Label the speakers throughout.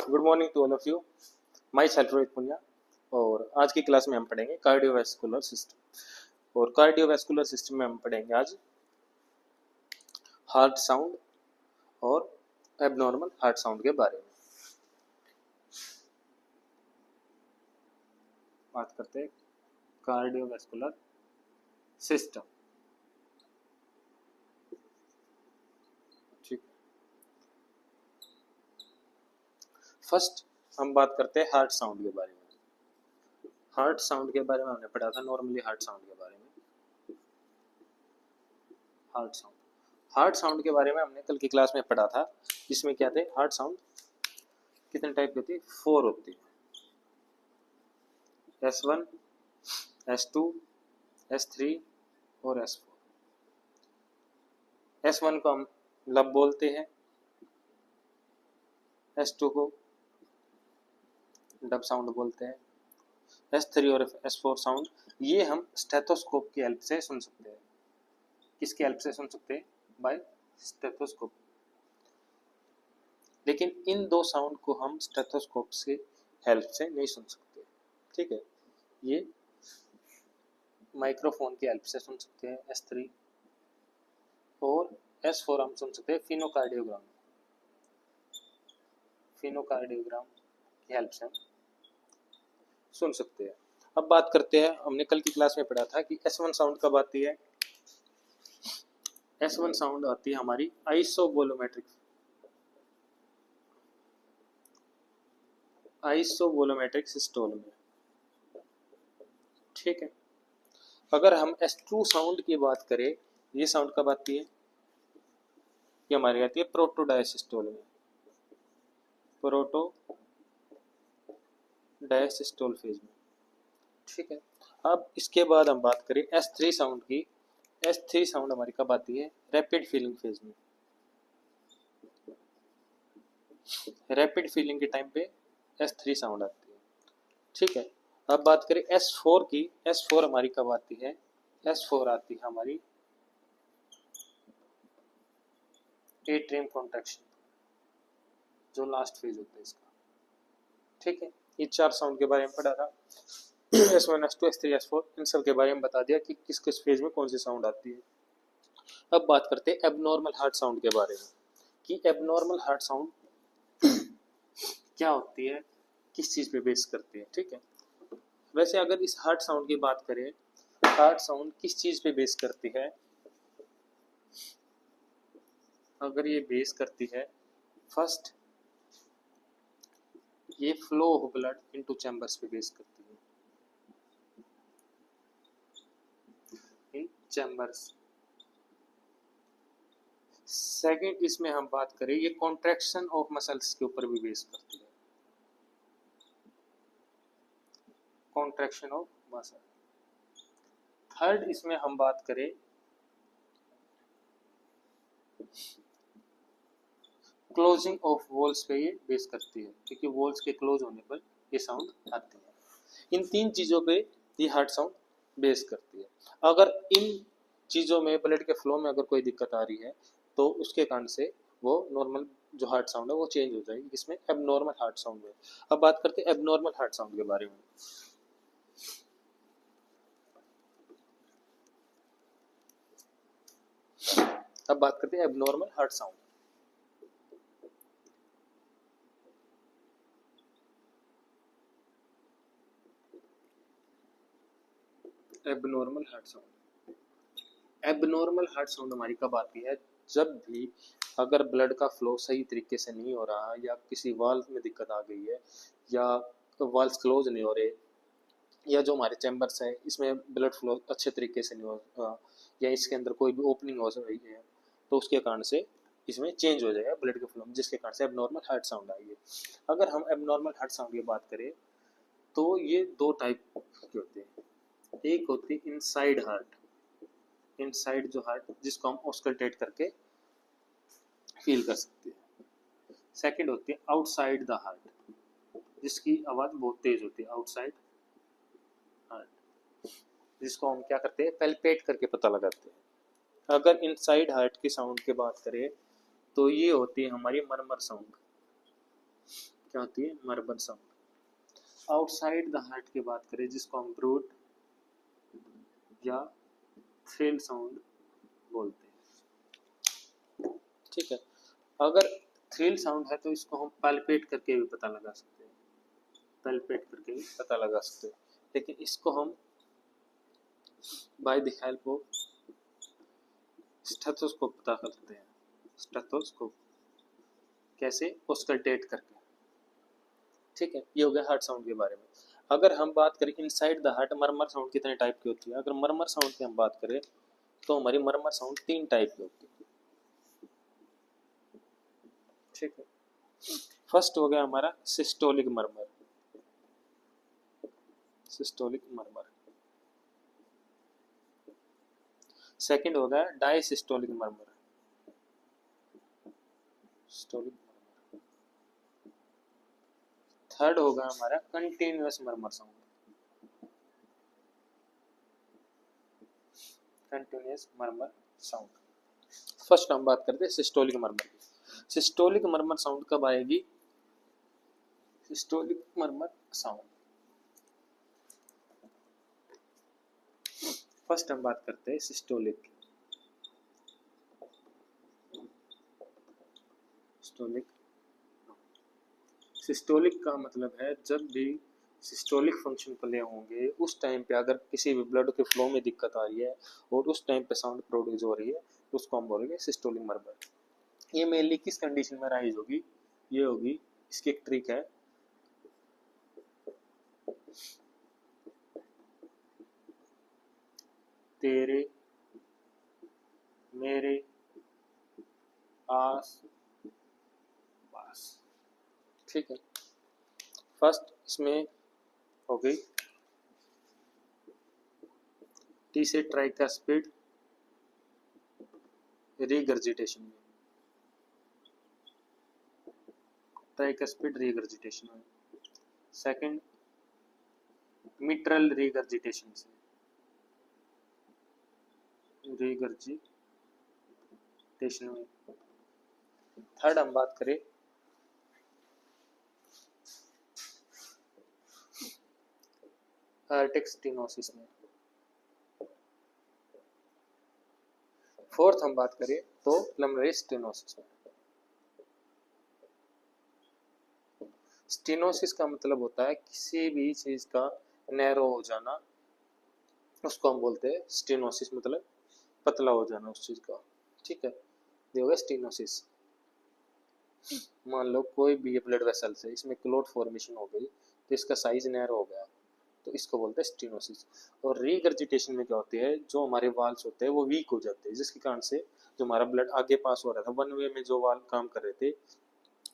Speaker 1: Good morning to all of you. My self Rohit Punia. और आज की क्लास में हम पढ़ेंगे कार्डियोवैस्कुलर सिस्टम। और कार्डियोवैस्कुलर सिस्टम में हम पढ़ेंगे आज हार्ट साउंड और एबनॉर्मल हार्ट साउंड के बारे में बात करते हैं। कार्डियोवैस्कुलर सिस्टम, ठीक। फर्स्ट हम बात करते हैं हार्ट साउंड के बारे में। हार्ट साउंड के बारे में हमने पढ़ा था नॉर्मली हार्ट साउंड के बारे में। हार्ट साउंड के बारे में हमने कल की क्लास में पढ़ा था, जिसमें क्या थे हार्ट साउंड कितने टाइप की होती है, 4 होती है। S1, S2, S3 और S4। S1 को हम लब बोलते हैं, S2 को डब साउंड बोलते हैं, S3 और S4 साउंड ये हम स्टेथोस्कोप की हेल्प से सुन सकते हैं। किसकी हेल्प से सुन सकते हैं? By stethoscope. लेकिन इन दो साउंड को हम स्टेथोस्कोप से हेल्प से नहीं सुन सकते, ठीक है। ये माइक्रोफोन की हेल्प से सुन सकते हैं S3, और S4 हम सुन सकते हैं फिनोकार्डियोग्राम की हेल्प से हम सुन सकते हैं। अब बात करते हैं, हमने कल की क्लास में पढ़ा था कि S1 साउंड कब आती है। S1 साउंड आती है हमारी आइसोवोलोमेट्रिक सिस्टोल में, ठीक है। अगर हम S2 साउंड की बात करें, ये साउंड कब आती है? ये हमारी आती है प्रोटोडायसिस्टोल में, प्रोटोडायसिस्टोल फेज में, ठीक है। अब इसके बाद हम बात करें S3 साउंड की। S3 साउंड हमारी कब आती है? रैपिड फीलिंग फेज में। रैपिड फीलिंग के टाइम पे S3 साउंड आती है, ठीक है। अब बात करें S4 की। S4 हमारी कब आती है? S4 आती है हमारी एट्रियम कॉन्ट्रैक्शन, जो लास्ट फेज होता है इसका, ठीक है। ये 4 साउंड के बारे में पढ़ा था। S1, S2, S3, S4 इन सब के बारे में बता दिया कि किस किस फेज में कौन सी साउंड आती है। अब बात करते हैं एबनॉर्मल हार्ट साउंड के बारे में कि एबनॉर्मल हार्ट साउंड क्या होती है, किस चीज पे बेस करती है, ठीक है। वैसे अगर इस हार्ट साउंड की बात करें, हार्ट साउंड किस चीज पे बेस करती है? अगर ये बेस करती है, फर्स्ट ये flow of blood into chambers पे बेस करती है, इन चैम्बर्स। सेकंड इसमें हम बात करें, ये कॉन्ट्रैक्शन ऑफ मसल्स के ऊपर भी बेस करती है, कॉन्ट्रैक्शन ऑफ मसल। थर्ड इसमें हम बात करें क्लोजिंग ऑफ वॉल्स पे ये बेस करती है, क्योंकि वॉल्स के क्लोज होने पर ये साउंड आती है। इन 3 चीजों पे ये हार्ट साउंड बेस करती है। अगर इन चीजों में ब्लड के फ्लो में अगर कोई दिक्कत आ रही है, तो उसके कारण से वो नॉर्मल जो हार्ट साउंड है वो चेंज हो जाएगी, इसमें एबनॉर्मल हार्ट साउंड है। अब बात करते हैं एबनॉर्मल हार्ट साउंड के बारे में। अब बात करते हैं abnormal heart sound. Abnormal heart sound, abnormal heart sound हमारी कब आती है? जब भी अगर ब्लड का फ्लो सही तरीके से नहीं हो रहा, या किसी वाल्व में दिक्कत आ गई है, या वाल्व क्लोज नहीं हो रहे, या जो हमारे चैम्बर्स है इसमें ब्लड फ्लो अच्छे तरीके से नहीं हो रहा, या इसके अंदर कोई भी ओपनिंग हो रही है, तो उसके कारण से इसमें चेंज हो जाएगा ब्लड के फ्लो में, जिसके कारण से एबनॉर्मल हार्ट साउंड आई है। अगर हम एबनॉर्मल हार्ट साउंड की बात करें, तो ये 2 टाइप के होते हैं। एक होती है इनसाइड हार्ट, इनसाइड जो हार्ट जिसको हम ऑस्कल्टेट करके फील कर सकते हैं। सेकंड होती है आउटसाइड द हार्ट, जिसकी आवाज बहुत तेज होती है, आउटसाइड हार्ट, जिसको हम क्या करते हैं, पैल्पेट करके पता लगाते हैं। अगर इनसाइड हार्ट की साउंड की बात करें, तो ये होती है हमारी मरमर साउंड। क्या होती है, murmur sound. Outside the heart की बात करें जिसको हम ब्रूट या थ्रिल साउंड बोलते हैं, ठीक है। अगर थ्रिल साउंड है तो इसको हम पैल्पेट करके भी पता लगा सकते हैं, पैल्पेट करके भी पता लगा सकते हैं, लेकिन इसको हम by the help of stethoscope पता करते हैं। स्टेथोस्कोप कैसे, ऑस्कल्टेट करके, ठीक है। ये हो गया हार्ट साउंड के बारे में। अगर हम बात करें इनसाइड द हार्ट मरमर साउंड कितने टाइप की होती है, अगर मरमर साउंड की हम बात करें तो हमारी मरमर साउंड 3 टाइप की होती है, ठीक है। फर्स्ट हो गया हमारा systolic murmur, systolic murmur. Second हो गया diastolic murmur, systolic murmur. Third होगा हमारा continuous murmur sound, continuous murmur sound. First हम बात करते हैं सिस्टोलिक मरमर की। सिस्टोलिक मरमर साउंड कब आएगी, सिस्टोलिक मरमर साउंड। फर्स्ट हम बात करते हैं सिस्टोलिक, सिस्टोलिक। सिस्टोलिक का मतलब है जब भी सिस्टोलिक फंक्शन प्ले होंगे उस टाइम पे अगर किसी भी ब्लड के फ्लो में दिक्कत आ रही है और उस टाइम पे साउंड प्रोड्यूस हो रही है तो उसको हम बोलेंगे सिस्टोलिक मरमर। ये मेनली किस कंडीशन में राइज होगी, ये होगी, इसकी एक ट्रिक है, तेरे मेरे आस पास, ठीक है। फर्स्ट इसमें हो गई टी से ट्राइकास्पिड रीगर्जिटेशन में, ट्राइकास्पिड रीगर्जिटेशन में। सेकंड मिट्रल रीगर्जिटेशन से, रीगर्जिटेशन में। थर्ड हम बात करें हार्टिक स्टेनोसिस में। फोर्थ हम बात करें तो प्लमनरी स्टेनोसिस में। स्टेनोसिस का मतलब होता है किसी भी चीज का नैरो हो जाना, उसको हम बोलते हैं स्टेनोसिस, मतलब पतला हो जाना उस चीज का, ठीक है। ये हो गया स्टेनोसिस। मान लो कोई भी ब्लड वेसल से इसमें क्लॉट फॉर्मेशन हो गई तो इसका साइज नैरो हो गया तो इसको बोलते हैं स्टेनोसिस। और रीगर्जिटेशन में क्या होती है, जो हमारे वाल्स होते हैं वो वीक हो जाते हैं जिसके कारण से जो हमारा ब्लड आगे पास हो रहा था वन वे में जो वाल्व काम कर रहे थे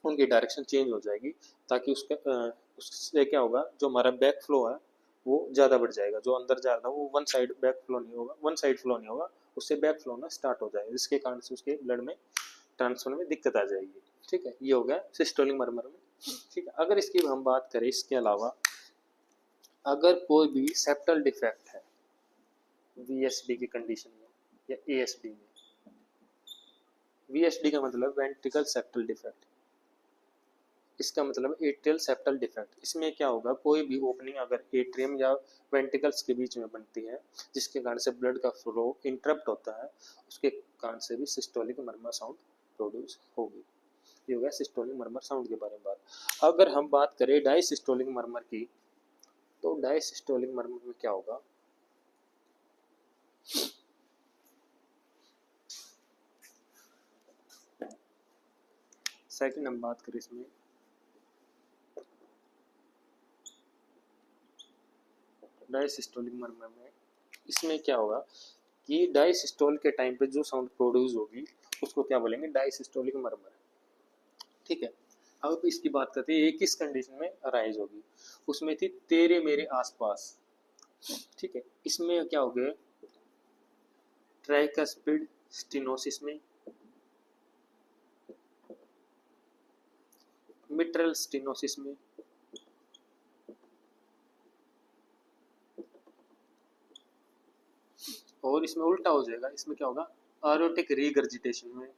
Speaker 1: उनकी डायरेक्शन चेंज हो जाएगी, ताकि उससे क्या होगा, जो हमारा बैक फ्लो है वो ज़्यादा बढ़ जाएगा, जो अंदर जा रहा था वो वन साइड बैक फ्लो नहीं होगा, वन साइड फ्लो नहीं होगा, उससे बैक फ्लो होना स्टार्ट हो जाएगा जिसके कारण से उसके ब्लड में ट्रांसफर में दिक्कत आ जाएगी, ठीक है। ये हो गया सिस्टोलिक मरमर में, ठीक है। अगर इसकी हम बात करें इसके अलावा अगर कोई भी सेप्टल डिफेक्ट है वीएसडी की कंडीशन में या एएसडी में, वीएसडी का मतलब वेंट्रिकल सेप्टल डिफेक्ट, इसका मतलब एट्रियल सेप्टल डिफेक्ट। इसमें क्या होगा, कोई भी ओपनिंग अगर एट्रियम या वेंट्रिकल्स के बीच में बनती है जिसके कारण से ब्लड का फ्लो इंटरप्ट होता है, उसके कारण से भी सिस्टोलिक मरमर साउंड प्रोड्यूस होगी। ये हो गया सिस्टोलिक मरमर साउंड के बारे में बात। अगर हम बात करें डायसिस्टोलिक मरमर की तो डायसिस्टोलिक मरमर में क्या होगा, सेकंड हम बात करें इसमें डायसिस्टोलिक मरमर में, इसमें क्या होगा कि डायसिस्टोल के टाइम पे जो साउंड प्रोड्यूस होगी उसको क्या बोलेंगे, डायसिस्टोलिक मरमर, ठीक है। अब इसकी बात करते हैं ये किस कंडीशन में अराइज होगी, उसमें थी तेरे मेरे आसपास, ठीक है। इसमें क्या हो गया, ट्राइकास्पिड स्टेनोसिस में, मिट्रल स्टेनोसिस में, और इसमें उल्टा हो जाएगा, इसमें क्या होगा, एरोटिक रीगर्जिटेशन में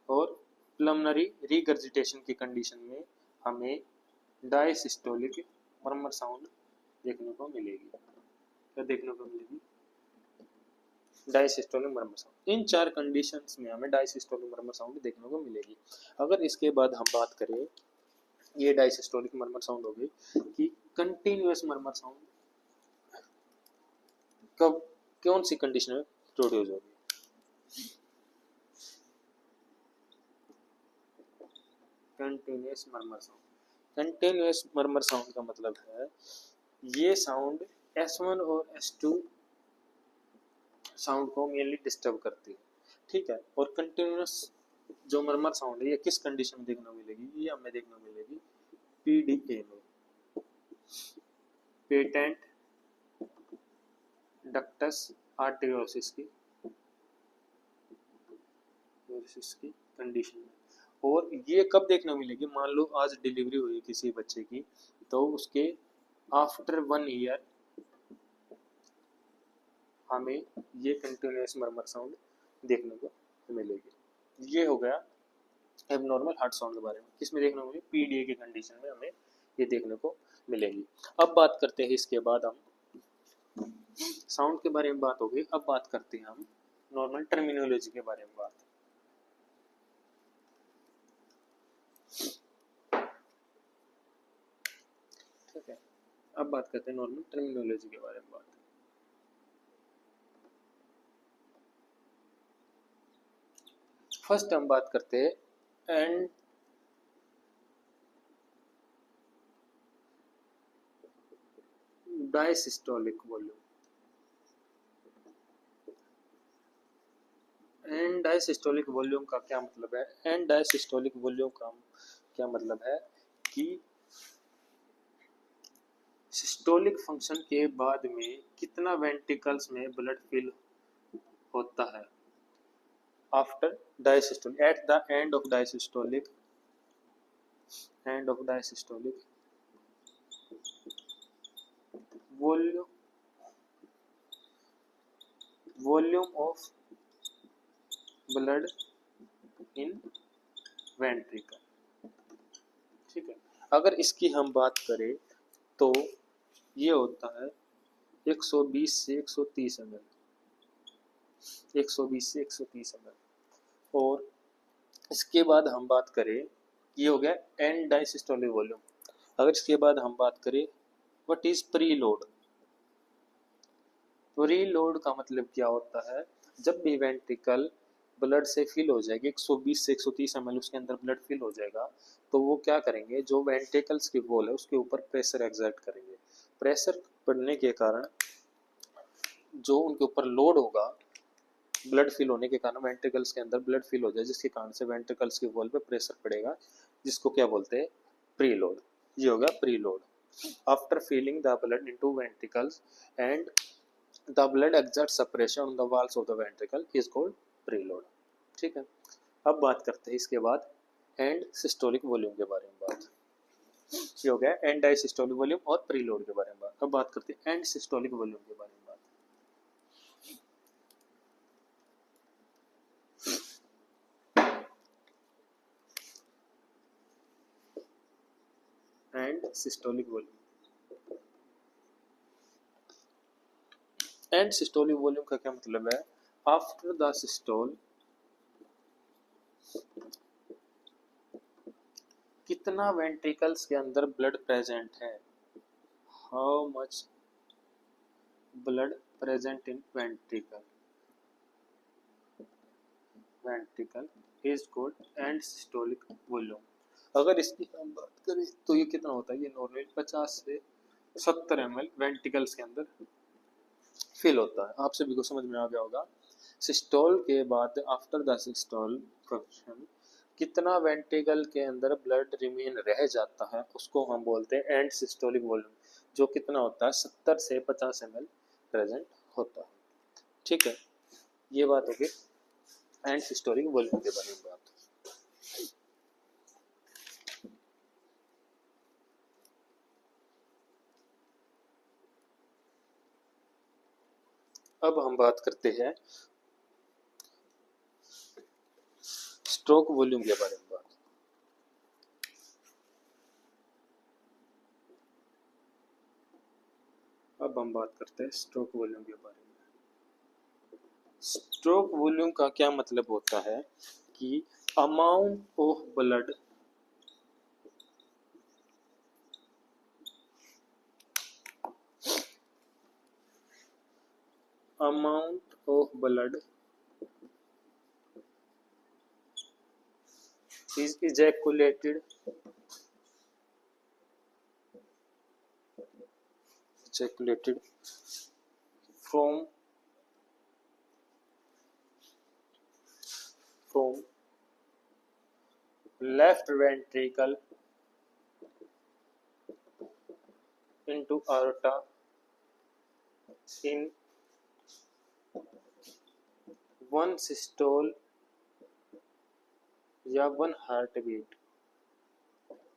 Speaker 1: और पल्मोनरी रिगर्जिटेशन की कंडीशन में हमें डायसिस्टोलिक मर्मर साउंड देखने को मिलेगी। क्या देखने को मिलेगी? Diastolic murmur sound. In 4 conditions में हमें डायसिस्टोलिक मर्मर साउंड देखने को मिलेगी। अगर इसके बाद हम बात करें, ये डायसिस्टोलिक मर्मर साउंड हो गई कि कंटिन्यूअस मर्मर साउंड कब कौन सी कंडीशन में प्रोड्यूस होगी? Continuous murmur sound. Continuous murmur sound का मतलब है ये साउंड S1 और S2 साउंड को मेनली डिस्टर्ब करती है, ठीक है। और कंटिन्यूअस जो मर्मर साउंड है ये किस कंडीशन में देखने को मिलेगी? ये हमें देखने को मिलेगी PDA में, पेटेंट डक्टस आर्टेरियोसिस की कंडीशन में। और ये कब देखने को मिलेगी? मान लो आज डिलीवरी हुई किसी बच्चे की, तो उसके आफ्टर 1 ईयर हमें ये कंटिन्यूअस मर्मर साउंड देखने को मिलेगी। ये हो गया एबनॉर्मल हार्ट साउंड के बारे में। किसमें देखने को मिलेगी? PDA की कंडीशन में हमें ये देखने को मिलेगी। अब बात करते हैं, इसके बाद हम साउंड के बारे में बात हो गई, अब बात करते हैं हम नॉर्मल टर्मिनोलॉजी के बारे में बात। ठीक है, अब बात करते हैं नॉर्मल टर्मिनोलॉजी के बारे में बात। फर्स्ट हम बात करते हैं and diastolic volume. And diastolic volume का क्या मतलब है? एंड डायसिस्टोलिक वॉल्यूम का क्या मतलब है कि सिस्टोलिक फंक्शन के बाद में कितना वेंट्रिकल्स में ब्लड फिल होता है after diastolic, at the end of diastolic volume of blood in ventricle. ठीक है, अगर इसकी हम बात करें तो ये होता है 120 से 130 ml, 120 से 130 ml। और इसके बाद हम बात करें, ये हो गया एंड डायसिस्टोलिक वॉल्यूम। अगर इसके बाद हम बात करें what is pre load. Pre load का मतलब क्या होता है? जब भी वेंट्रिकल ब्लड से फिल हो जाएगी, 120 से 130 ml उसके अंदर ब्लड फिल हो जाएगा, तो वो क्या करेंगे, जो वेंट्रिकल्स की वॉल है उसके ऊपर प्रेशर एक्सर्ट करेंगे। प्रेशर पड़ने के कारण जो उनके ऊपर लोड होगा, ब्लड फिल होने के कारण वेंट्रिकल्स के अंदर ब्लड फिल हो जाए, जिसके कारण से वेंट्रिकल्स की वॉल पे प्रेशर पड़ेगा, जिसको क्या बोलते हैं? Pre load. ये हो गया pre load. After filling the blood into ventricles and the blood exerts suppression on the walls of the ventricle is called preload। ठीक है, अब बात करते हैं इसके बाद एंड सिस्टोलिक वॉल्यूम के बारे में बात। ये हो गया एंड डायसिस्टोलिक वॉल्यूम और प्रीलोड के बारे में बात। अब बात करते हैं एंड सिस्टोलिक वॉल्यूम के बारे में बात। And systolic volume. And systolic volume का क्या मतलब है? आफ्टर द सिस्टोल कितना वेंट्रिकल्स के अंदर ब्लड प्रेजेंट है, how much blood present in ventricle is called and systolic volume. अगर इसकी हम बात करें तो ये कितना होता है? ये नॉर्मल 50 से 70 ml वेंट्रिकल्स के अंदर फिल होता है। आप सभी को समझ में आ गया होगा। सिस्टोल के बाद आफ्टर द सिस्टोल फंक्शन कितना वेंट्रिकल के अंदर ब्लड रिमेन रह जाता है उसको हम बोलते हैं एंड सिस्टोलिक वॉल्यूम, जो कितना होता है 70 से 50 ml प्रेजेंट होता है। ठीक है, ये बात होगी एंड सिस्टोलिक वॉल्यूम के बारे में बात। अब हम बात करते हैं स्ट्रोक वॉल्यूम के बारे में बात। हम बात करते हैं स्ट्रोक वॉल्यूम के बारे में। स्ट्रोक वॉल्यूम का क्या मतलब होता है कि amount of blood is ejaculated from left ventricle into aorta in one systole या वन हार्ट बीट।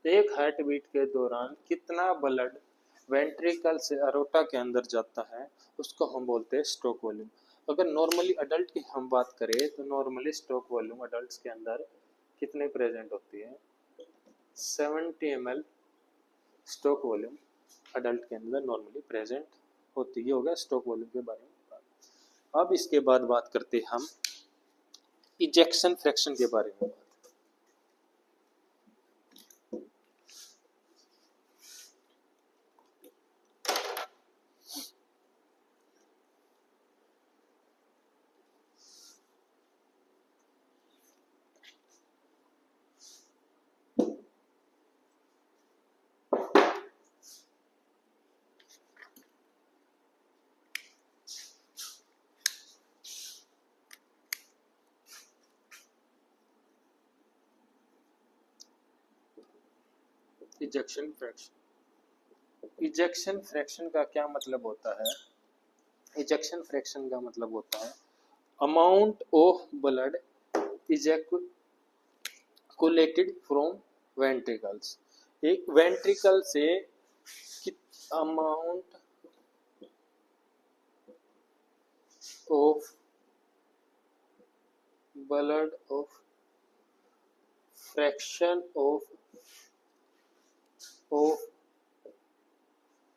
Speaker 1: एक हार्ट बीट के दौरान कितना ब्लड वेंट्रिकल से अरोटा के अंदर जाता है उसको हम बोलते हैं स्ट्रोक वॉल्यूम। अगर नॉर्मली अडल्ट की हम बात करें तो नॉर्मली स्ट्रोक वॉल्यूम अडल्ट के अंदर कितने प्रेजेंट होती है? 70 ml स्ट्रोक वॉल्यूम अडल्ट के अंदर नॉर्मली प्रेजेंट होती है। हो गया स्ट्रोक वॉल्यूम के बारे में। अब इसके बाद बात करते हैं हम इजेक्शन फ्रैक्शन के बारे में। Ejection fraction. इजेक्शन फ्रैक्शन का क्या मतलब होता है? इजेक्शन फ्रैक्शन का मतलब होता है amount of blood ejaculated from ventricles. एक वेंट्रिकल से amount of blood of fraction of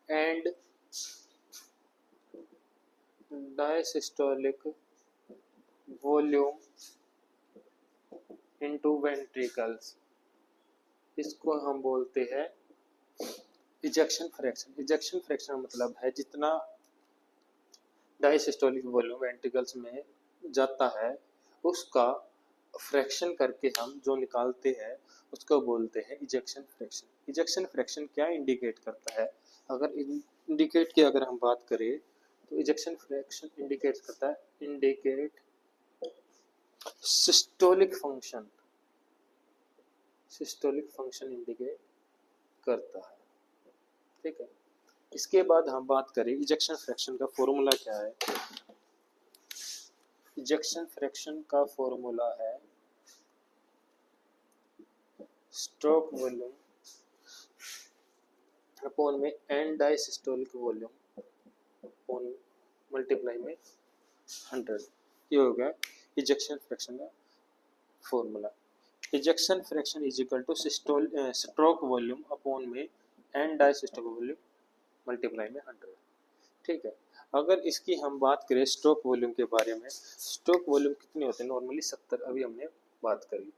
Speaker 1: and diastolic volume into ventricles, इसको हम बोलते हैं इजेक्शन फ्रैक्शन। इजेक्शन फ्रैक्शन मतलब है जितना डायसिस्टोलिक वॉल्यूम वेंट्रिकल्स में जाता है उसका फ्रैक्शन करके हम जो निकालते हैं उसको बोलते हैं इजेक्शन फ्रैक्शन। इजेक्शन फ्रैक्शन क्या इंडिकेट करता है? अगर इंडिकेट की अगर हम बात करें तो इजेक्शन फ्रैक्शन इंडिकेट करता है इंडिकेट सिस्टोलिक फंक्शन इंडिकेट करता है। ठीक है, इसके बाद हम बात करें इजेक्शन फ्रैक्शन का फॉर्मूला क्या है। इजेक्शन फ्रैक्शन का फॉर्मूला है स्ट्रोक वॉल्यूम अपॉन में end diastolic volume upon multiply में 100। ये हो गया इजेक्शन फ्रैक्शन का formula. Ejection fraction is equal to stroke volume upon में एन डायसिस्टोलिक वॉल्यूम मल्टीप्लाई में 100। ठीक है, अगर इसकी हम बात करें स्ट्रोक वॉल्यूम के बारे में, स्ट्रोक वॉल्यूम कितने होते हैं? नॉर्मली 70, अभी हमने बात करी।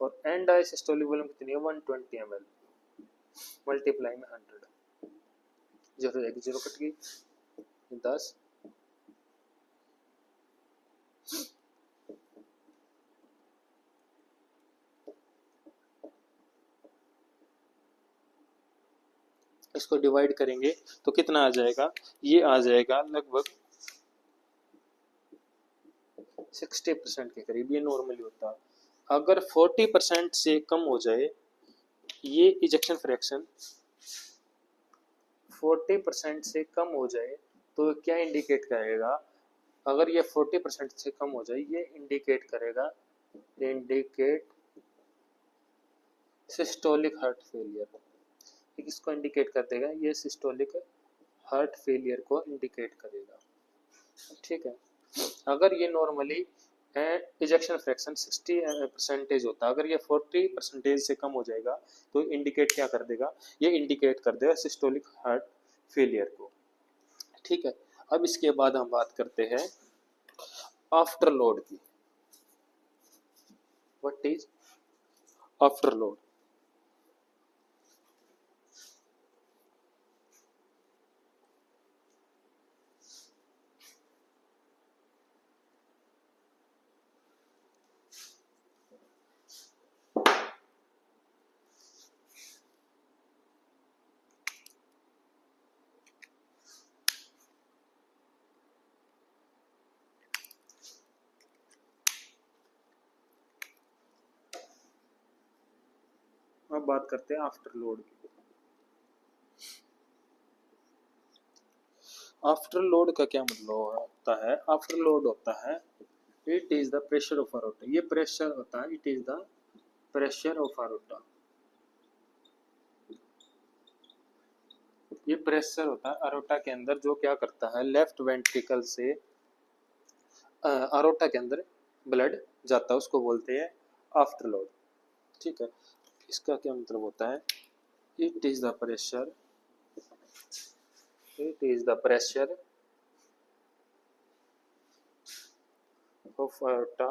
Speaker 1: और एन डायसिस्टोलिक वॉल्यूम कितनी है? 120 ml मल्टीप्लाई में 100। 0 एक 0 कट गई, 10। इसको डिवाइड करेंगे तो कितना आ जाएगा? ये आ जाएगा लगभग 60% के करीब। ये नॉर्मली होता है। अगर 40% से कम हो जाए ये इजेक्शन फ्रैक्शन, 40% से कम हो जाए तो क्या इंडिकेट करेगा? अगर ये 40% से कम हो जाए ये इंडिकेट करेगा सिस्टोलिक हार्ट फेलियर। इसको इंडिकेट कर देगा, ये सिस्टोलिक हार्ट फेलियर को इंडिकेट करेगा। ठीक है, अगर ये नॉर्मली इजेक्शन फ्रैक्शन 60% होता है, अगर ये 40% से कम हो जाएगा तो इंडिकेट क्या कर देगा? ये इंडिकेट कर देगा सिस्टोलिक हार्ट फेलियर को। ठीक है। अब इसके बाद हम बात करते हैं आफ्टर लोड की। What is after load? अब बात करते हैं आफ्टर लोड की। आफ्टर लोड का क्या मतलब होता है? आफ्टर लोड होता है it is the pressure of a rotor. ये प्रेशर होता है, it is the pressure of a rotor. ये प्रेशर होता है अरोटा के अंदर, जो क्या करता है, लेफ्ट वेंट्रिकल से अरोटा के अंदर ब्लड जाता है, उसको बोलते हैं आफ्टर लोड। ठीक है, इसका क्या मतलब होता है? It is the pressure, it is the pressure of aorta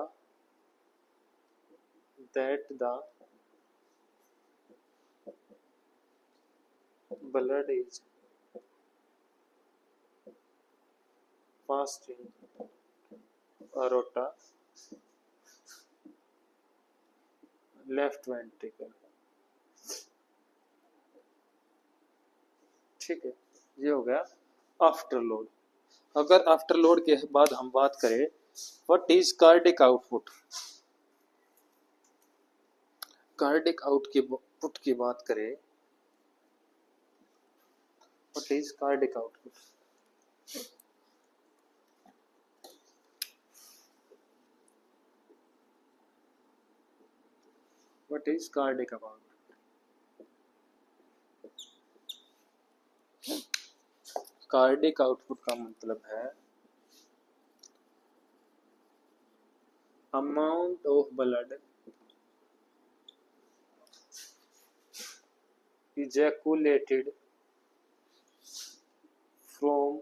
Speaker 1: that the blood is passing aorta left ventricle। ठीक है, ये हो गया आफ्टर लोड। अगर आफ्टर लोड के बाद हम बात करें what is cardiac output, cardiac output की बात करें, what is cardiac output? What is cardiac output? Cardiac output का मतलब है amount of blood ejaculated from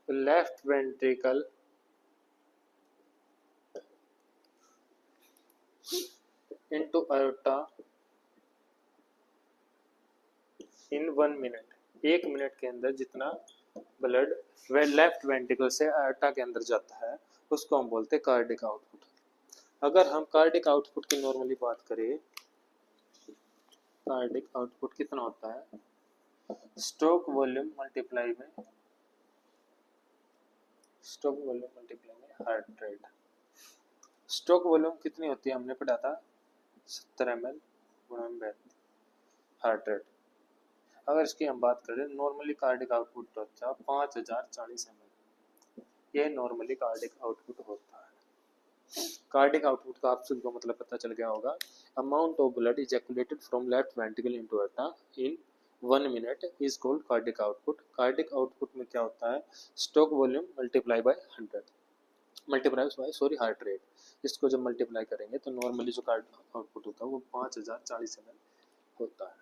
Speaker 1: left ventricle into aorta in 1 minute। 1 minute के अंदर जितना ब्लड लेफ्ट वेंट्रिकल से aorta के अंदर जाता है उसको हम बोलते हैं कार्डिक आउटपुट। अगर हम कार्डिक आउटपुट की नॉर्मली बात करें, कार्डिक आउटपुट कितना होता है? स्ट्रोक वॉल्यूम मल्टीप्लाई में हार्ट रेट। स्ट्रोक वॉल्यूम कितनी होती है हमने पढ़ा था, 70 ml गुणा में हार्ट रेट। अगर इसकी हम बात करें नॉर्मली कार्डिक आउटपुट होता है 5040 ml। ये नॉर्मली कार्डिक आउटपुट होता है। कार्डिक आउटपुट का आप सबको मतलब पता चल गया होगा। Amount of blood ejaculated from left ventricle into अorta in 1 minute is called cardiac output. Cardiac output में क्या होता है? Stroke volume multiply by 100 multiply heart rate. इसको जब मल्टीप्लाई करेंगे तो नॉर्मली जो कार्डिक आउटपुट होता है वो 5040 ml होता है।